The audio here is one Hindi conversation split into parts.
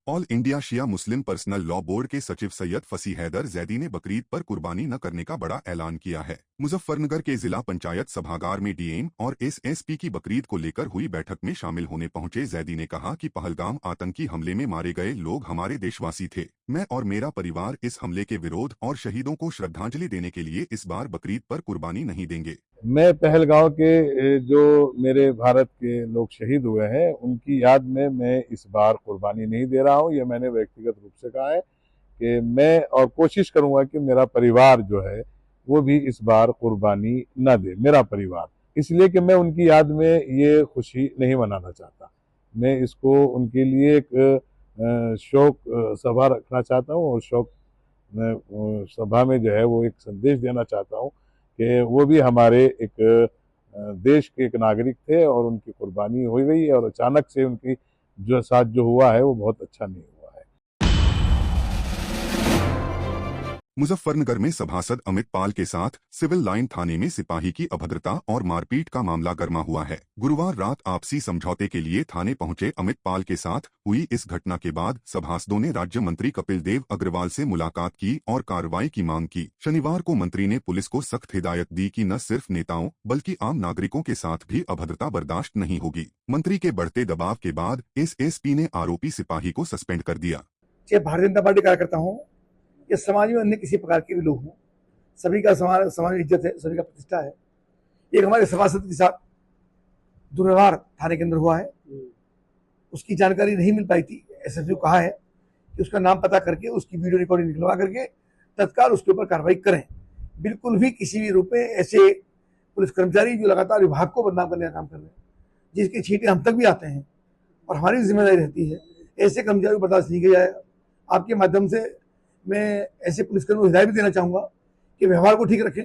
ऑल इंडिया शिया मुस्लिम पर्सनल लॉ बोर्ड के सचिव सैयद फसी हैदर जैदी ने बकरीद पर कुर्बानी न करने का बड़ा ऐलान किया है। मुजफ्फरनगर के जिला पंचायत सभागार में डीएम और एसएसपी की बकरीद को लेकर हुई बैठक में शामिल होने पहुंचे जैदी ने कहा कि पहलगाम आतंकी हमले में मारे गए लोग हमारे देशवासी थे। मैं और मेरा परिवार इस हमले के विरोध और शहीदों को श्रद्धांजलि देने के लिए इस बार बकरीद पर कुर्बानी नहीं देंगे। मैं पहलगांव के जो मेरे भारत के लोग शहीद हुए हैं उनकी याद में मैं इस बार कुर्बानी नहीं दे रहा हूं। ये मैंने व्यक्तिगत रूप से कहा है कि मैं और कोशिश करूंगा कि मेरा परिवार जो है वो भी इस बार कुर्बानी न दे, मेरा परिवार, इसलिए कि मैं उनकी याद में ये खुशी नहीं मनाना चाहता। मैं इसको उनके लिए एक शोक सभा रखना चाहता हूँ और शोक सभा में जो है वो एक संदेश देना चाहता हूँ कि वो भी हमारे एक देश के एक नागरिक थे और उनकी कुर्बानी हो गई और अचानक से उनकी जो साथ जो हुआ है वो बहुत अच्छा नहीं हुआ है। मुजफ्फरनगर में सभासद अमित पाल के साथ सिविल लाइन थाने में सिपाही की अभद्रता और मारपीट का मामला गर्मा हुआ है। गुरुवार रात आपसी समझौते के लिए थाने पहुंचे अमित पाल के साथ हुई इस घटना के बाद सभासदों ने राज्य मंत्री कपिल देव अग्रवाल से मुलाकात की और कार्रवाई की मांग की। शनिवार को मंत्री ने पुलिस को सख्त हिदायत दी कि न सिर्फ नेताओं बल्कि आम नागरिकों के साथ भी अभद्रता बर्दाश्त नहीं होगी। मंत्री के बढ़ते दबाव के बाद एसएसपी ने आरोपी सिपाही को सस्पेंड कर दिया। भारतीय जनता पार्टी कार्यकर्ता हूँ या समाज में अन्य किसी प्रकार के भी लोग हों, सभी का समाज इज्जत है, सभी का प्रतिष्ठा है। एक हमारे सभासद के साथ दुर्व्यवहार थाने के अंदर हुआ है, उसकी जानकारी नहीं मिल पाई थी। एसएसपी को कहा है कि उसका नाम पता करके उसकी वीडियो रिकॉर्डिंग निकलवा करके तत्काल उसके ऊपर कार्रवाई करें। बिल्कुल भी किसी भी रूप में ऐसे पुलिस कर्मचारी जो लगातार विभाग को बदनाम करने का काम कर रहे हैं, जिसकी छींटे हम तक भी आते हैं और हमारी जिम्मेदारी रहती है, ऐसे कर्मचारी को बर्दाश्त नहीं किया जाएगा। आपके माध्यम से मैं ऐसे पुलिसकर्मियों को हिदायत भी देना चाहूँगा कि व्यवहार को ठीक रखें,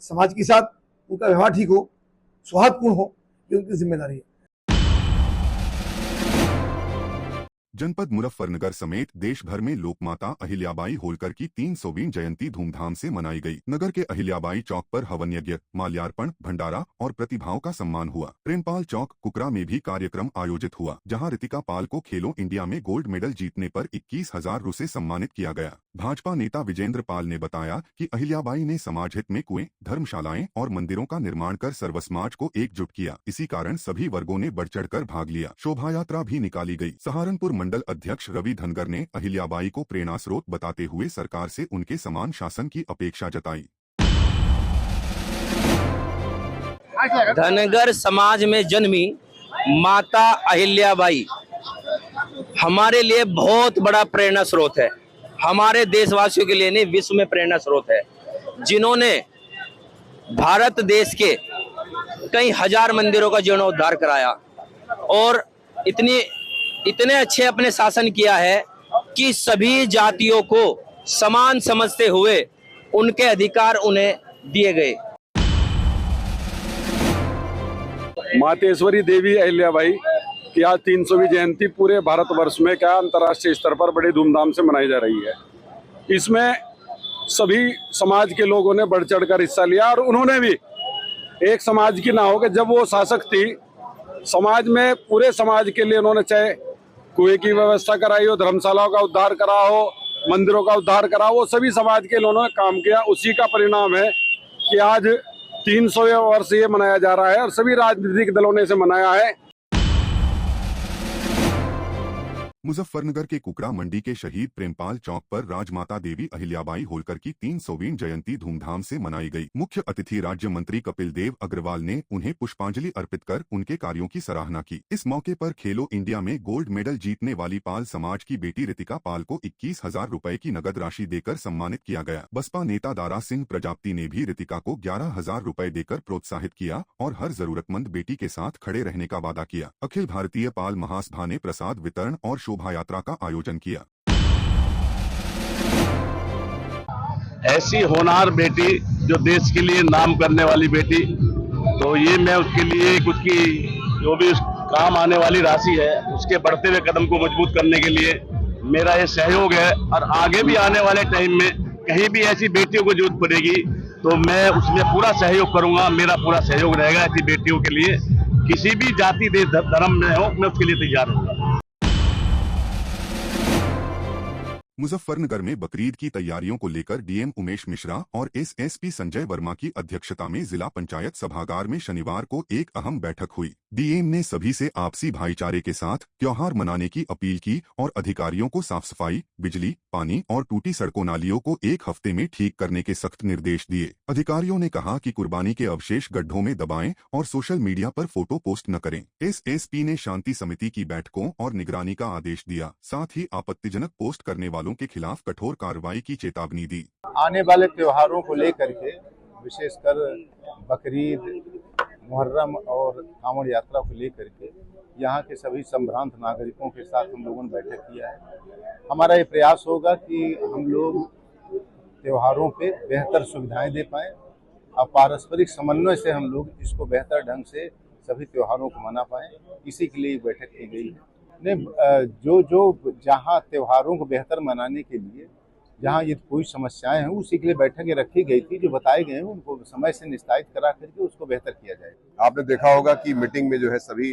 समाज के साथ उनका व्यवहार ठीक हो, सौहार्दपूर्ण हो, ये उनकी जिम्मेदारी है। जनपद मुजफ्फरनगर समेत देश भर में लोकमाता अहिल्याबाई होलकर की 300वीं जयंती धूमधाम से मनाई गई। नगर के अहिल्याबाई चौक पर हवन यज्ञ, माल्यार्पण, भंडारा और प्रतिभाओं का सम्मान हुआ। प्रेमपाल चौक कुकरा में भी कार्यक्रम आयोजित हुआ, जहां रितिका पाल को खेलो इंडिया में गोल्ड मेडल जीतने पर 21,000 रुपये से सम्मानित किया गया। भाजपा नेता विजेंद्र पाल ने बताया कि अहिल्याबाई ने समाज हित में कुएं, धर्मशालाएं और मंदिरों का निर्माण कर सर्व समाज को एकजुट किया। इसी कारण सभी वर्गों ने बढ़ चढ़कर भाग लिया। शोभा यात्रा भी निकाली गई। सहारनपुर मंडल अध्यक्ष रवि धनगर ने अहिल्याबाई को प्रेरणा स्रोत बताते हुए सरकार से उनके समान शासन की अपेक्षा जताई। धनगर समाज में जन्मी माता अहिल्याबाई हमारे लिए बहुत बड़ा प्रेरणा स्रोत है। हमारे देशवासियों के लिए नहीं, विश्व में प्रेरणा स्रोत है, जिन्होंने भारत देश के कई हजार मंदिरों का जीर्णोद्धार कराया और इतने अच्छे अपने शासन किया है कि सभी जातियों को समान समझते हुए उनके अधिकार उन्हें दिए गए। मातेश्वरी देवी अहिल्याबाई की आज 300वीं जयंती पूरे भारतवर्ष में क्या अंतर्राष्ट्रीय स्तर पर बड़ी धूमधाम से मनाई जा रही है। इसमें सभी समाज के लोगों ने बढ़ चढ़कर हिस्सा लिया और उन्होंने भी एक समाज की ना हो कि जब वो शासक थी, समाज में पूरे समाज के लिए उन्होंने चाहे कुएं की व्यवस्था कराई हो, धर्मशालाओं का उद्धार करा हो, मंदिरों का उद्धार करा हो, सभी समाज के लोगों ने काम किया। उसी का परिणाम है कि आज 300वें वर्ष ये मनाया जा रहा है और सभी राजनीतिक दलों ने इसे मनाया है। मुजफ्फरनगर के कुकरा मंडी के शहीद प्रेमपाल चौक पर राजमाता देवी अहिल्याबाई होलकर की 300वीं जयंती धूमधाम से मनाई गई। मुख्य अतिथि राज्य मंत्री कपिल देव अग्रवाल ने उन्हें पुष्पांजलि अर्पित कर उनके कार्यों की सराहना की। इस मौके पर खेलो इंडिया में गोल्ड मेडल जीतने वाली पाल समाज की बेटी रितिका पाल को 21,000 रुपए की नगद राशि देकर सम्मानित किया गया। बसपा नेता दारा सिंह प्रजापति ने भी रितिका को 11,000 रुपए देकर प्रोत्साहित किया और हर जरूरतमंद बेटी के साथ खड़े रहने का वादा किया। अखिल भारतीय पाल महासभा ने प्रसाद वितरण और शोभा यात्रा का आयोजन किया। ऐसी होनहार बेटी जो देश के लिए नाम करने वाली बेटी, तो ये मैं उसके लिए उसकी जो भी काम आने वाली राशि है उसके बढ़ते हुए कदम को मजबूत करने के लिए मेरा ये सहयोग है और आगे भी आने वाले टाइम में कहीं भी ऐसी बेटियों को जरूरत पड़ेगी तो मैं उसमें पूरा सहयोग करूंगा। मेरा पूरा सहयोग रहेगा ऐसी बेटियों के लिए, किसी भी जाति देश धर्म में हो, मैं उसके लिए तैयार हूँ। मुजफ्फरनगर में बकरीद की तैयारियों को लेकर डीएम उमेश मिश्रा और एसएसपी संजय वर्मा की अध्यक्षता में जिला पंचायत सभागार में शनिवार को एक अहम बैठक हुई। डीएम ने सभी से आपसी भाईचारे के साथ त्योहार मनाने की अपील की और अधिकारियों को साफ सफाई, बिजली, पानी और टूटी सड़कों नालियों को एक हफ्ते में ठीक करने के सख्त निर्देश दिए। अधिकारियों ने कहा कि कुर्बानी के अवशेष गड्ढों में दबाएं और सोशल मीडिया पर फोटो पोस्ट न करें। एसएसपी ने शांति समिति की बैठकों और निगरानी का आदेश दिया। साथ ही आपत्तिजनक पोस्ट करने वालों के खिलाफ कठोर कार्रवाई की चेतावनी दी। आने वाले त्योहारों को लेकर के विशेषकर बकरीद, मुहर्रम और कांवड़ यात्रा को लेकर के यहाँ के सभी संभ्रांत नागरिकों के साथ हम लोगों ने बैठक किया है। हमारा ये प्रयास होगा कि हम लोग त्योहारों पे बेहतर सुविधाएं दे पाएं और पारस्परिक समन्वय से हम लोग इसको बेहतर ढंग से सभी त्योहारों को मना पाएं। इसी के लिए बैठक की गई है। जहाँ त्योहारों को बेहतर मनाने के लिए जहाँ ये कोई समस्याएं हैं उसी के लिए बैठकें रखी गई थी। जो बताए गए हैं उनको समय से निस्तारित करा करके उसको बेहतर किया जाए। आपने देखा होगा कि मीटिंग में जो है सभी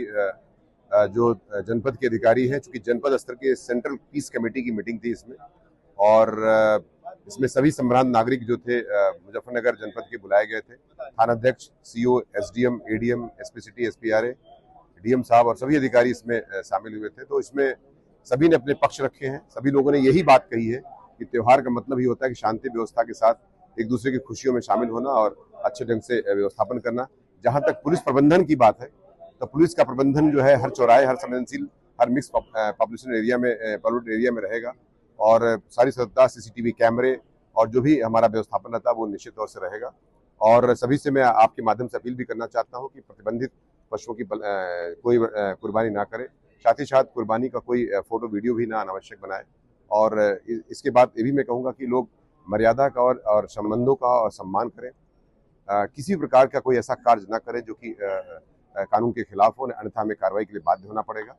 जो जनपद के अधिकारी हैं, चूंकि जनपद स्तर के सेंट्रल पीस कमेटी की मीटिंग थी इसमें, और इसमें सभी संभ्रांत नागरिक जो थे मुजफ्फरनगर जनपद के बुलाए गए थे। थानाध्यक्ष, CO, SDM, ADM, SP city, SPRA, DM साहब और सभी अधिकारी इसमें शामिल हुए थे। तो इसमें सभी ने अपने पक्ष रखे हैं। सभी लोगों ने यही बात कही है कि त्योहार का मतलब ही होता है कि शांति व्यवस्था के साथ एक दूसरे की खुशियों में शामिल होना और अच्छे ढंग से व्यवस्थापन करना। जहां तक पुलिस प्रबंधन की बात है तो पुलिस का प्रबंधन जो है हर चौराहे, हर संवेदनशील, हर मिक्स पॉपुलेशन एरिया में, पॉल्यूटेड एरिया में रहेगा और सारी सतर्कता, सीसीटीवी कैमरे और जो भी हमारा व्यवस्थापन रहता है वो निश्चित तौर से रहेगा। और सभी से मैं आपके माध्यम से अपील भी करना चाहता हूँ कि प्रतिबंधित पशुओं की कोई कुर्बानी ना करे, साथ ही साथ कुर्बानी का कोई फोटो वीडियो भी ना अनावश्यक बनाए। और इसके बाद ये भी मैं कहूँगा कि लोग मर्यादा का और संबंधों का और सम्मान करें। किसी प्रकार का कोई ऐसा कार्य ना करें जो कि कानून के खिलाफ हो, अन्यथा हमें कार्रवाई के लिए बाध्य होना पड़ेगा।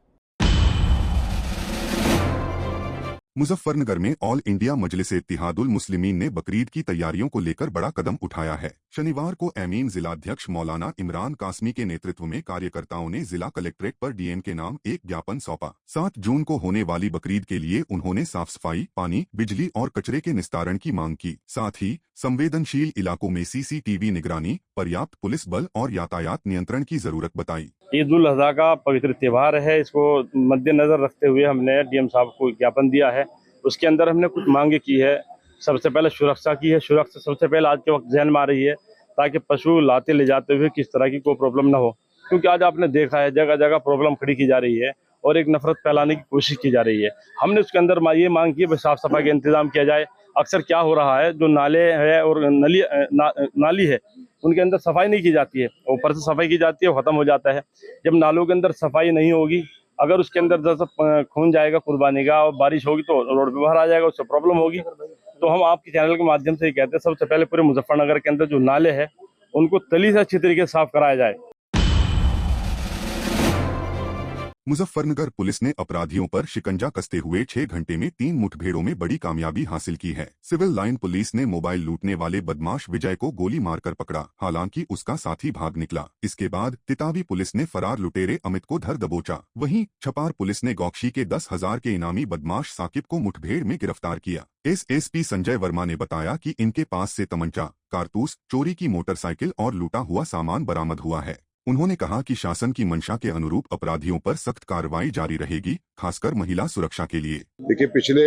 मुजफ्फरनगर में ऑल इंडिया मजलिस-ए-इत्तेहादुल मुस्लिमीन ने बकरीद की तैयारियों को लेकर बड़ा कदम उठाया है। शनिवार को एमीन जिलाध्यक्ष मौलाना इमरान कासमी के नेतृत्व में कार्यकर्ताओं ने जिला कलेक्ट्रेट पर डीएम के नाम एक ज्ञापन सौंपा। 7 जून को होने वाली बकरीद के लिए उन्होंने साफ सफाई, पानी, बिजली और कचरे के निस्तारण की मांग की। साथ ही संवेदनशील इलाकों में सीसीटीवी निगरानी, पर्याप्त पुलिस बल और यातायात नियंत्रण की जरूरत बताई। ईद उल अजहा का पवित्र त्यौहार है, इसको मद्देनजर रखते हुए हमने डीएम साहब को ज्ञापन दिया है। उसके अंदर हमने कुछ मांगे की है। सबसे पहले सुरक्षा की है। सुरक्षा सबसे पहले आज के वक्त ध्यान में आ रही है ताकि पशु लाते ले जाते हुए किस तरह की कोई प्रॉब्लम ना हो, क्योंकि आज आपने देखा है जगह जगह प्रॉब्लम खड़ी की जा रही है और एक नफरत फैलाने की कोशिश की जा रही है। हमने उसके अंदर ये मांग की है साफ सफाई का इंतजाम किया जाए। अक्सर क्या हो रहा है, जो नाले है और नाली है उनके अंदर सफाई नहीं की जाती है, ऊपर से सफाई की जाती है, वो खत्म हो जाता है। जब नालों के अंदर सफाई नहीं होगी, अगर उसके अंदर जैसा खून जाएगा कुर्बानी का और बारिश होगी तो रोड पे बाहर आ जाएगा, उससे प्रॉब्लम होगी। तो हम आपके चैनल के माध्यम से ये कहते हैं सबसे पहले पूरे मुजफ्फरनगर के अंदर जो नाले हैं उनको तली से अच्छी तरीके से साफ कराया जाए। मुजफ्फरनगर पुलिस ने अपराधियों पर शिकंजा कसते हुए 6 घंटे में 3 मुठभेड़ों में बड़ी कामयाबी हासिल की है। सिविल लाइन पुलिस ने मोबाइल लूटने वाले बदमाश विजय को गोली मारकर पकड़ा, हालांकि उसका साथी भाग निकला। इसके बाद तितावी पुलिस ने फरार लुटेरे अमित को धर दबोचा। वहीं छपार पुलिस ने गौक्षी के 10,000 के इनामी बदमाश साकिब को मुठभेड़ में गिरफ्तार किया। एसएसपी संजय वर्मा ने बताया कि इनके पास से तमंचा, कारतूस, चोरी की मोटरसाइकिल और लूटा हुआ सामान बरामद हुआ है। उन्होंने कहा कि शासन की मंशा के अनुरूप अपराधियों पर सख्त कार्रवाई जारी रहेगी, खासकर महिला सुरक्षा के लिए। देखिए, पिछले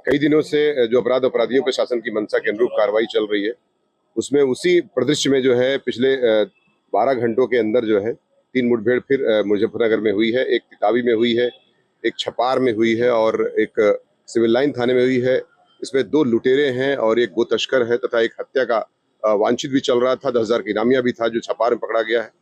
कई दिनों से जो अपराधियों पर शासन की मंशा के अनुरूप कार्रवाई चल रही है, उसमें उसी परिदृश्य में जो है पिछले 12 घंटों के अंदर जो है 3 मुठभेड़ फिर मुजफ्फरनगर में हुई है। एक तितावी में हुई है, एक छपार में हुई है और एक सिविल लाइन थाने में हुई है। इसमें 2 लुटेरे हैं और एक गो तस्कर है तथा एक हत्या का वांछित भी चल रहा था। 10,000 का इनामिया भी था जो छपार में पकड़ा गया है।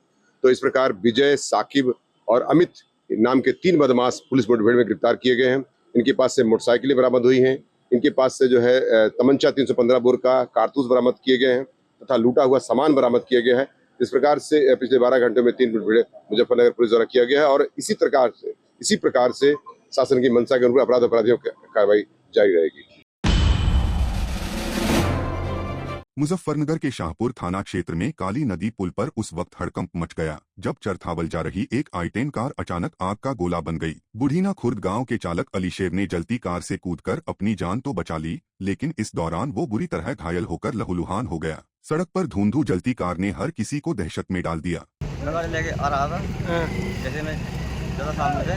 तो इस प्रकार विजय, साकिब और अमित नाम के 3 बदमाश पुलिस मुठभेड़ में गिरफ्तार किए गए हैं। इनके पास से मोटरसाइकिलें बरामद हुई हैं। इनके पास से जो है तमंचा 315 बोर का कारतूस बरामद किए गए हैं तथा लूटा हुआ सामान बरामद किया गया है। इस प्रकार से पिछले 12 घंटों में 3 मुठभेड़ मुजफ्फरनगर पुलिस द्वारा किया गया है और इसी प्रकार से शासन की मंशा के अनुरूप अपराधियों की कार्रवाई जारी रहेगी। मुजफ्फरनगर के शाहपुर थाना क्षेत्र में काली नदी पुल पर उस वक्त हड़कंप मच गया जब चरथावल जा रही एक I-10 कार अचानक आग का गोला बन गई। बुढ़ीना खुर्द गांव के चालक अलीशेर ने जलती कार से कूदकर अपनी जान तो बचा ली, लेकिन इस दौरान वो बुरी तरह घायल होकर लहूलुहान हो गया। सड़क पर धुंधु जलती कार ने हर किसी को दहशत में डाल दिया। मैं गाड़ी लेके आ रहा था, जैसे मैं ज़्यादा सामने से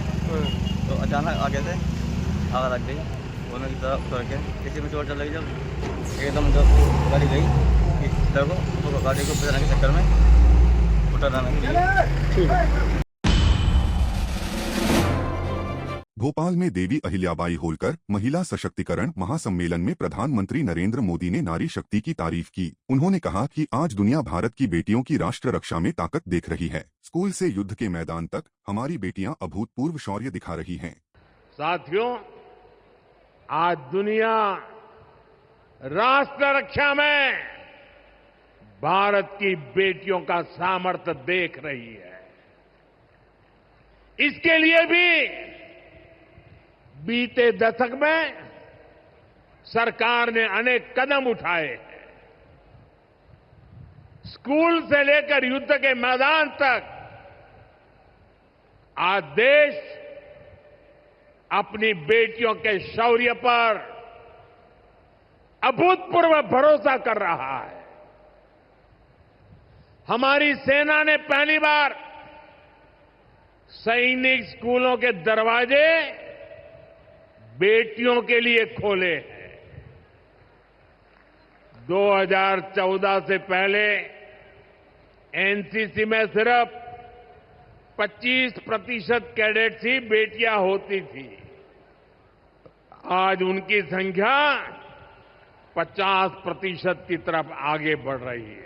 तो अचानक आगे से आग लग गई। वो मैं की तरफ उतर के किसी में चोट चल रही, जब एकदम जब गाड़ी गई इधर को तो गाड़ी को बचाने के चक्कर में उतरना नहीं। भोपाल में देवी अहिल्याबाई होलकर महिला सशक्तिकरण महासम्मेलन में प्रधानमंत्री नरेंद्र मोदी ने नारी शक्ति की तारीफ की। उन्होंने कहा कि आज दुनिया भारत की बेटियों की राष्ट्र रक्षा में ताकत देख रही है। स्कूल से युद्ध के मैदान तक हमारी बेटियां अभूतपूर्व शौर्य दिखा रही हैं। साथियों, आज दुनिया राष्ट्र रक्षा में भारत की बेटियों का सामर्थ्य देख रही है। इसके लिए भी बीते दशक में सरकार ने अनेक कदम उठाए हैं। स्कूल से लेकर युद्ध के मैदान तक आज देश अपनी बेटियों के शौर्य पर अभूतपूर्व भरोसा कर रहा है। हमारी सेना ने पहली बार सैनिक स्कूलों के दरवाजे बेटियों के लिए खोले हैं। 2014 से पहले एनसीसी में सिर्फ 25% कैडेट्स ही बेटियां होती थी। आज उनकी संख्या 50% की तरफ आगे बढ़ रही है।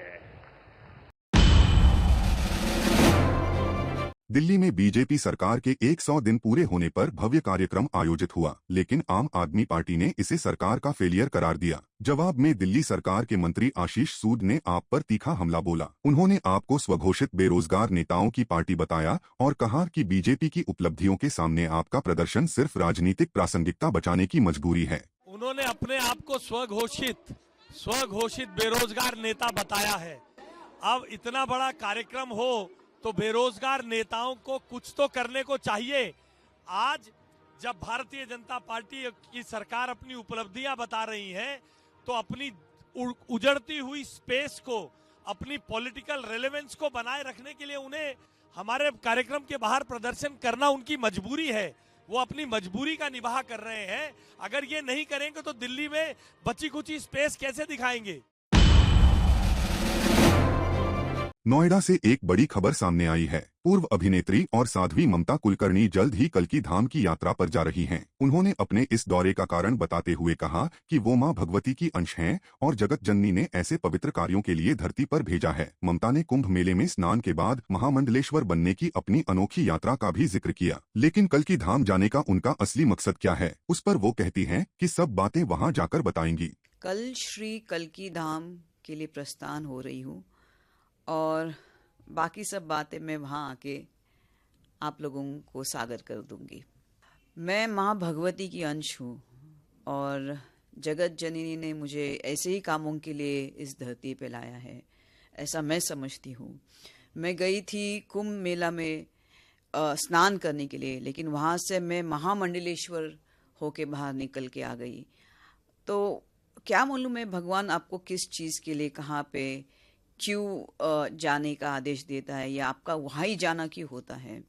दिल्ली में बीजेपी सरकार के 100 दिन पूरे होने पर भव्य कार्यक्रम आयोजित हुआ, लेकिन आम आदमी पार्टी ने इसे सरकार का फेलियर करार दिया। जवाब में दिल्ली सरकार के मंत्री आशीष सूद ने आप पर तीखा हमला बोला। उन्होंने आपको स्वघोषित बेरोजगार नेताओं की पार्टी बताया और कहा कि बीजेपी की उपलब्धियों के सामने आपका प्रदर्शन सिर्फ राजनीतिक प्रासंगिकता बचाने की मजबूरी है। उन्होंने अपने आप को स्वघोषित बेरोजगार नेता बताया है। अब इतना बड़ा कार्यक्रम हो तो बेरोजगार नेताओं को कुछ तो करने को चाहिए। आज जब भारतीय जनता पार्टी की सरकार अपनी उपलब्धियां बता रही है तो अपनी उजड़ती हुई स्पेस को, अपनी पॉलिटिकल रेलेवेंस को बनाए रखने के लिए उन्हें हमारे कार्यक्रम के बाहर प्रदर्शन करना उनकी मजबूरी है। वो अपनी मजबूरी का निबाह कर रहे हैं। अगर ये नहीं करेंगे तो दिल्ली में बची कुची स्पेस कैसे दिखाएंगे। नोएडा से एक बड़ी खबर सामने आई है। पूर्व अभिनेत्री और साध्वी ममता कुलकर्णी जल्द ही कल्की धाम की यात्रा पर जा रही हैं। उन्होंने अपने इस दौरे का कारण बताते हुए कहा कि वो मां भगवती की अंश हैं और जगत जननी ने ऐसे पवित्र कार्यों के लिए धरती पर भेजा है। ममता ने कुंभ मेले में स्नान के बाद महामंडलेश्वर बनने की अपनी अनोखी यात्रा का भी जिक्र किया, लेकिन कल्की धाम जाने का उनका असली मकसद क्या है, उस पर वो कहती हैं कि सब बातें वहाँ जाकर बताएंगी। कल श्री कल्की धाम के लिए प्रस्थान हो रही हूँ और बाकी सब बातें मैं वहाँ आके आप लोगों को सागर कर दूंगी। मैं माँ भगवती की अंश हूँ और जगत जननी ने मुझे ऐसे ही कामों के लिए इस धरती पे लाया है, ऐसा मैं समझती हूँ। मैं गई थी कुंभ मेला में स्नान करने के लिए, लेकिन वहाँ से मैं महामंडलेश्वर होके बाहर निकल के आ गई। तो क्या मालूम है भगवान आपको किस चीज़ के लिए कहाँ पे क्यों जाने का आदेश देता है या आपका वहाँ ही जाना क्यों होता है।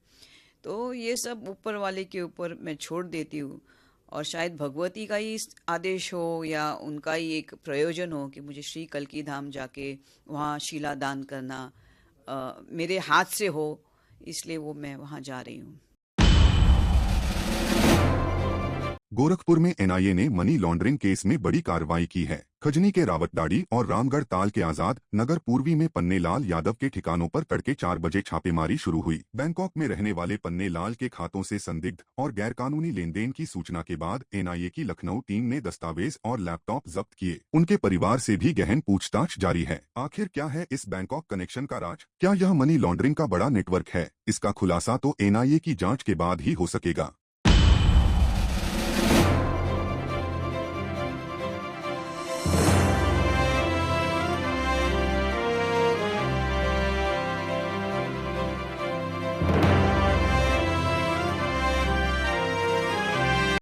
तो ये सब ऊपर वाले के ऊपर मैं छोड़ देती हूँ और शायद भगवती का ही आदेश हो या उनका ही एक प्रयोजन हो कि मुझे श्री कल्की धाम जाके वहाँ शिला दान करना मेरे हाथ से हो, इसलिए वो मैं वहाँ जा रही हूँ। गोरखपुर में एनआईए ने मनी लॉन्ड्रिंग केस में बड़ी कार्रवाई की है। खजनी के रावतडाड़ी और रामगढ़ ताल के आजाद नगर पूर्वी में पन्नेलाल यादव के ठिकानों पर तड़के 4 बजे छापेमारी शुरू हुई। बैंकॉक में रहने वाले पन्नेलाल के खातों से संदिग्ध और गैरकानूनी लेनदेन की सूचना के बाद एनआईए की लखनऊ टीम ने दस्तावेज और लैपटॉप जब्त किए। उनके परिवार से भी गहन पूछताछ जारी है। आखिर क्या है इस बैंकॉक कनेक्शन का राज? क्या यह मनी लॉन्ड्रिंग का बड़ा नेटवर्क है? इसका खुलासा तो एनआईए की जांच के बाद ही हो सकेगा।